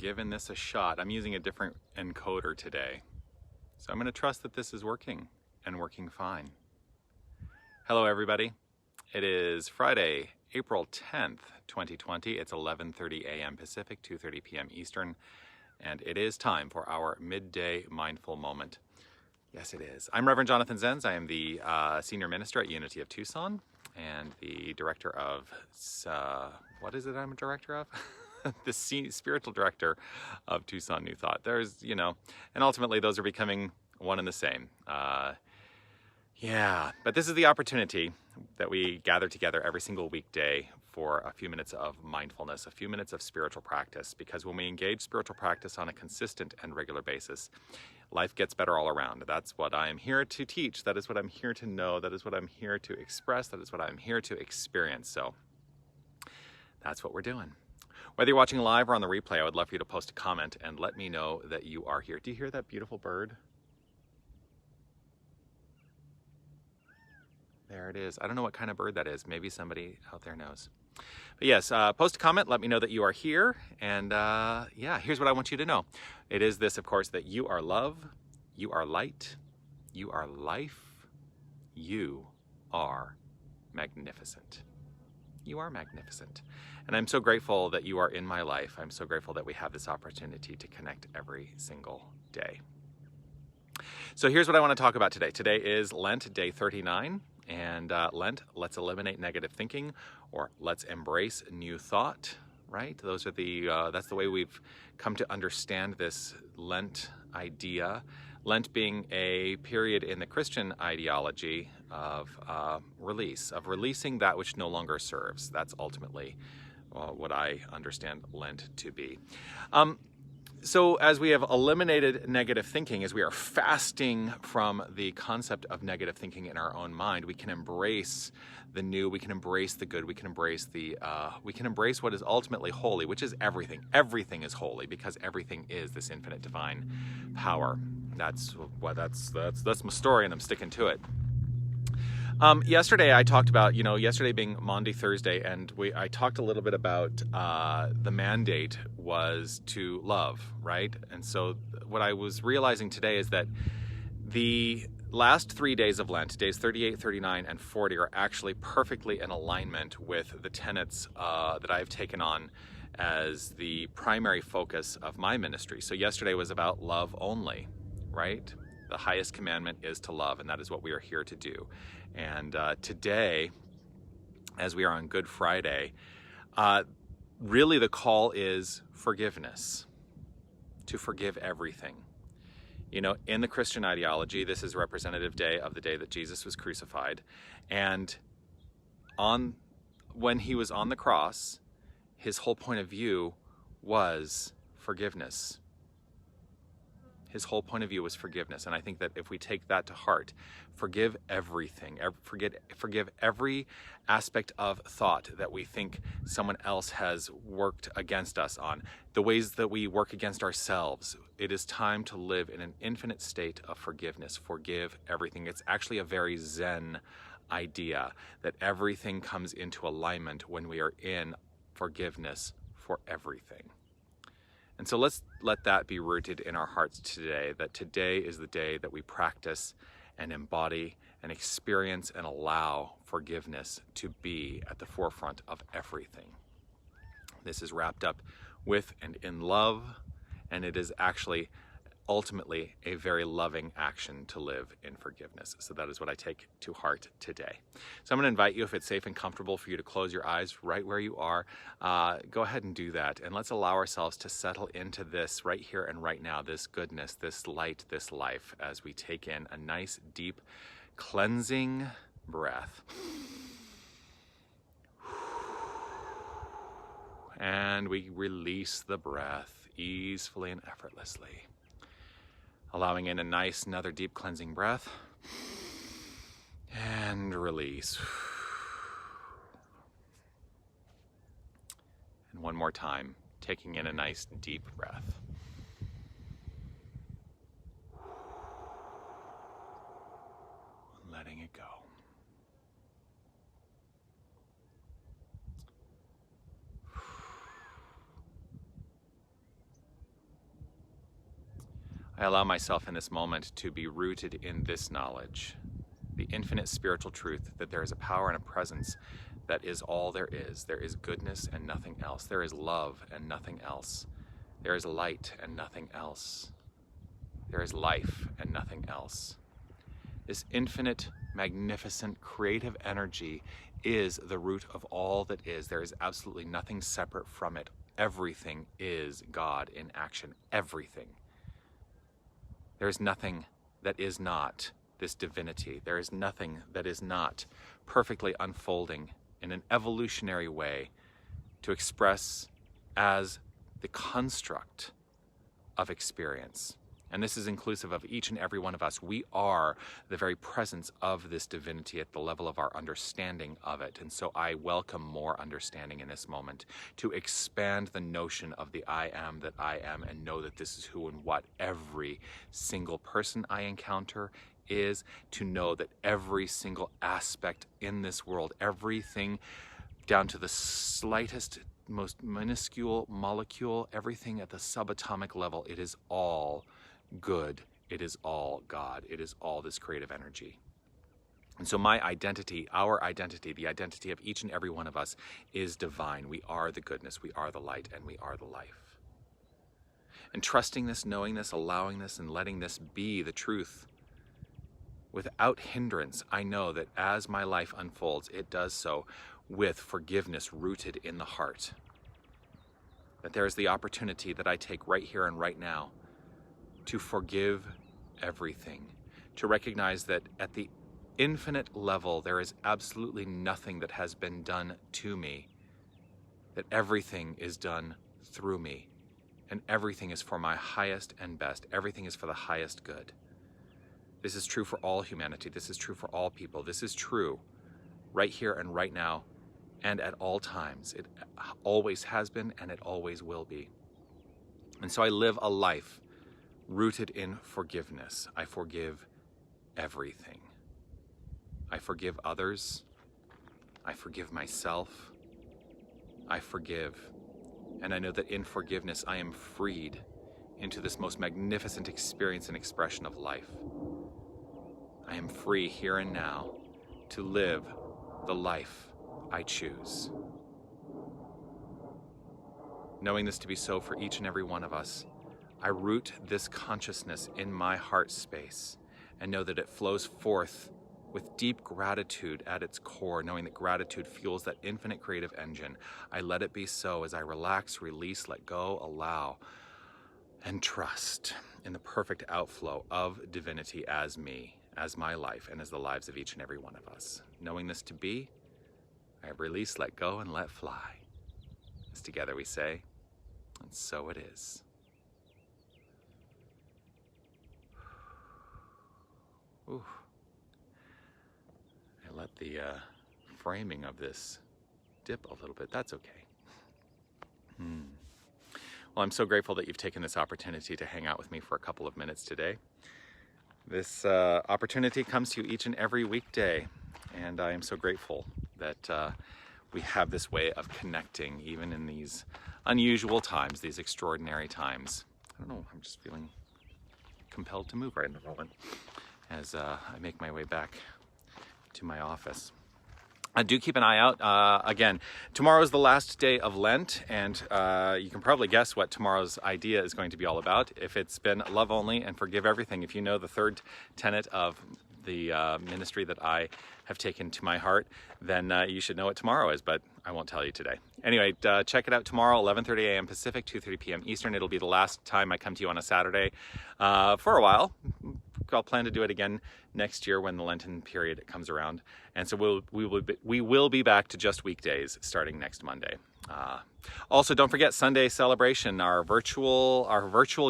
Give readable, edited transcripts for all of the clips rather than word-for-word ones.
giving this a shot. I'm using a different encoder today. So I'm going to trust that this is working and working fine. Hello, everybody. It is Friday, April 10th, 2020. It's 11:30 a.m. Pacific, 2:30 p.m. Eastern, and it is time for our midday mindful moment. Yes, it is. I'm Reverend Jonathan Zenz. I am the senior minister at Unity of Tucson and the director of, what is it I'm a director of? The spiritual director of Tucson New Thought. There's, and ultimately those are becoming one and the same. But this is the opportunity that we gather together every single weekday for a few minutes of mindfulness, a few minutes of spiritual practice, because when we engage spiritual practice on a consistent and regular basis, life gets better all around. That's what I'm here to teach. That is what I'm here to know. That is what I'm here to express. That is what I'm here to experience. So that's what we're doing. Whether you're watching live or on the replay, I would love for you to post a comment and let me know that you are here. Do you hear that beautiful bird? There it is. I don't know what kind of bird that is. Maybe somebody out there knows. But yes, post a comment. Let me know that you are here. And here's what I want you to know. It is this, of course, that you are love, you are light, you are life, you are magnificent. You are magnificent. And I'm so grateful that you are in my life. I'm so grateful that we have this opportunity to connect every single day. So here's what I want to talk about today. Today is Lent, day 39. And Lent, let's eliminate negative thinking, or let's embrace new thought, right? Those are that's the way we've come to understand this Lent idea. Lent being a period in the Christian ideology of releasing that which no longer serves. That's ultimately what I understand Lent to be. So as we have eliminated negative thinking, as we are fasting from the concept of negative thinking in our own mind, we can embrace the new, we can embrace the good, we can embrace what is ultimately holy, which is everything. Everything is holy because everything is this infinite divine power. That's my story, and I'm sticking to it. Yesterday I talked about, yesterday being Maundy Thursday, and I talked a little bit about the mandate was to love, right? And so what I was realizing today is that the last 3 days of Lent, days 38, 39, and 40, are actually perfectly in alignment with the tenets that I've taken on as the primary focus of my ministry. So yesterday was about love only, right? The highest commandment is to love, and that is what we are here to do. And today, as we are on Good Friday, really the call is forgiveness, to forgive everything. In the Christian ideology, this is representative day of the day that Jesus was crucified. And when he was on the cross, his whole point of view was forgiveness. His whole point of view was forgiveness. And I think that if we take that to heart, forgive everything, forgive every aspect of thought that we think someone else has worked against us on, the ways that we work against ourselves. It is time to live in an infinite state of forgiveness. Forgive everything. It's actually a very Zen idea that everything comes into alignment when we are in forgiveness for everything. And so let's let that be rooted in our hearts today, that today is the day that we practice and embody and experience and allow forgiveness to be at the forefront of everything. This is wrapped up with and in love, and it is actually ultimately a very loving action to live in forgiveness. So that is what I take to heart today. So I'm going to invite you, if it's safe and comfortable for you to close your eyes right where you are, go ahead and do that. And let's allow ourselves to settle into this right here and right now, this goodness, this light, this life, as we take in a nice, deep, cleansing breath. And we release the breath easily and effortlessly. Allowing in a nice, another deep cleansing breath, and release. And one more time, taking in a nice, deep breath. Letting it go. I allow myself in this moment to be rooted in this knowledge, the infinite spiritual truth that there is a power and a presence that is all there is. There is goodness and nothing else. There is love and nothing else. There is light and nothing else. There is life and nothing else. This infinite, magnificent, creative energy is the root of all that is. There is absolutely nothing separate from it. Everything is God in action. Everything. There is nothing that is not this divinity. There is nothing that is not perfectly unfolding in an evolutionary way to express as the construct of experience. And this is inclusive of each and every one of us. We are the very presence of this divinity at the level of our understanding of it. And so I welcome more understanding in this moment to expand the notion of the I am that I am, and know that this is who and what every single person I encounter is, to know that every single aspect in this world, everything down to the slightest, most minuscule molecule, everything at the subatomic level, it is all good. It is all God. It is all this creative energy. And so my identity, our identity, the identity of each and every one of us is divine. We are the goodness, we are the light, and we are the life. And trusting this, knowing this, allowing this, and letting this be the truth without hindrance, I know that as my life unfolds, it does so with forgiveness rooted in the heart. That there is the opportunity that I take right here and right now to forgive everything, to recognize that at the infinite level there is absolutely nothing that has been done to me, that everything is done through me, and everything is for my highest and best. Everything is for the highest good. This is true for all humanity. This is true for all people. This is true right here and right now and at all times. It always has been and it always will be. And so I live a life rooted in forgiveness. I forgive everything. I forgive others. I forgive myself. I forgive. And I know that in forgiveness I am freed into this most magnificent experience and expression of life. I am free here and now to live the life I choose. Knowing this to be so for each and every one of us, I root this consciousness in my heart space and know that it flows forth with deep gratitude at its core, knowing that gratitude fuels that infinite creative engine. I let it be so as I relax, release, let go, allow, and trust in the perfect outflow of divinity as me, as my life, and as the lives of each and every one of us. Knowing this to be, I release, let go, and let fly. As together we say, and so it is. Ooh. I let the framing of this dip a little bit. That's okay. Well, I'm so grateful that you've taken this opportunity to hang out with me for a couple of minutes today. This opportunity comes to you each and every weekday, and I am so grateful that we have this way of connecting, even in these unusual times, these extraordinary times. I don't know, I'm just feeling compelled to move right in the moment as I make my way back to my office. Do keep an eye out. Again, tomorrow is the last day of Lent, and you can probably guess what tomorrow's idea is going to be all about. If it's been love only and forgive everything, if you know the third tenet of the ministry that I have taken to my heart, then you should know what tomorrow is, but I won't tell you today. Anyway, check it out tomorrow, 11:30 a.m. Pacific, 2:30 p.m. Eastern. It'll be the last time I come to you on a Saturday for a while. I'll plan to do it again next year when the Lenten period comes around, and so we will be back to just weekdays starting next Monday. Also, don't forget Sunday celebration, our virtual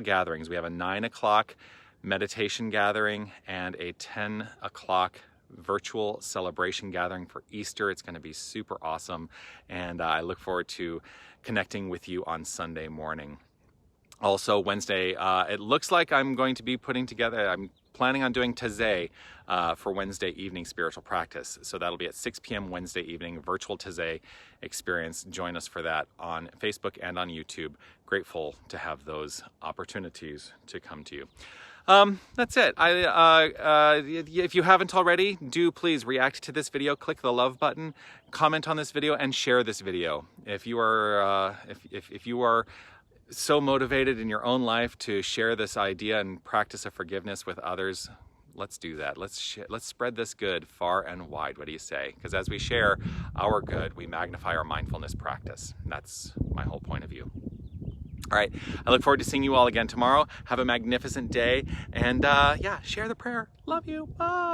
gatherings. We have a 9 o'clock meditation gathering and a 10 o'clock virtual celebration gathering for Easter. It's going to be super awesome, and I look forward to connecting with you on Sunday morning. Also, Wednesday, it looks like I'm going to be I'm planning on doing Taizé for Wednesday evening spiritual practice. So that'll be at 6 p.m. Wednesday evening, virtual Taizé experience. Join us for that on Facebook and on YouTube. Grateful to have those opportunities to come to you. That's it. If you haven't already, do please react to this video, click the love button, comment on this video, and share this video. If you are, if you are so motivated in your own life to share this idea and practice of forgiveness with others, let's do that. Let's spread this good far and wide. What do you say? Because as we share our good, we magnify our mindfulness practice. And that's my whole point of view. All right, I look forward to seeing you all again tomorrow. Have a magnificent day, and yeah, share the prayer. Love you. Bye.